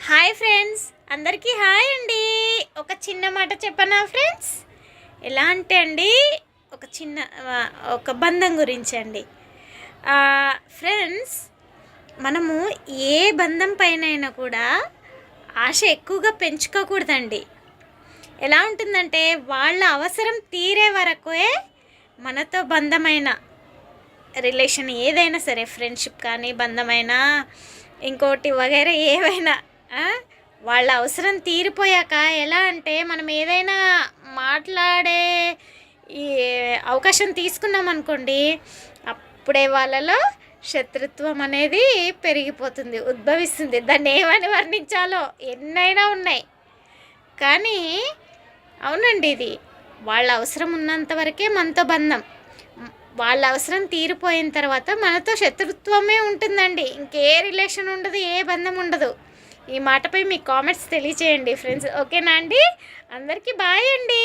Hi friends, అందరికీ hi అండి. ఒక చిన్న మాట చెప్పనా ఫ్రెండ్స్? ఎలా అంటే అండి, ఒక చిన్న ఒక బంధం గురించి అండి. ఫ్రెండ్స్, మనము ఏ బంధం పైన కూడా ఆశ ఎక్కువగా పెంచుకోకూడదండి. ఎలా ఉంటుందంటే, వాళ్ళ అవసరం తీరే వరకే మనతో బంధమైన రిలేషన్ ఏదైనా సరే, ఫ్రెండ్షిప్ కానీ బంధమైనా ఇంకోటి వగైరా ఏవైనా వాళ్ళ అవసరం తీరిపోయాక ఎలా అంటే మనం ఏదైనా మాట్లాడే ఈ అవకాశం తీసుకున్నాం అనుకోండి, అప్పుడే వాళ్ళలో శత్రుత్వం అనేది పెరిగిపోతుంది, ఉద్భవిస్తుంది. దాన్ని ఏమని వర్ణించాలో ఎన్నైనా ఉన్నాయి. కానీ అవునండి, ఇది వాళ్ళ అవసరం ఉన్నంత వరకే మనతో బంధం. వాళ్ళ అవసరం తీరిపోయిన తర్వాత మనతో శత్రుత్వమే ఉంటుందండి. ఇంకే రిలేషన్ ఉండదు, ఏ బంధం ఉండదు. ఈ మాటపై మీ కామెంట్స్ తెలియచేయండి ఫ్రెండ్స్. ఓకేనా అండి? అందరికీ బాయ్ అండి.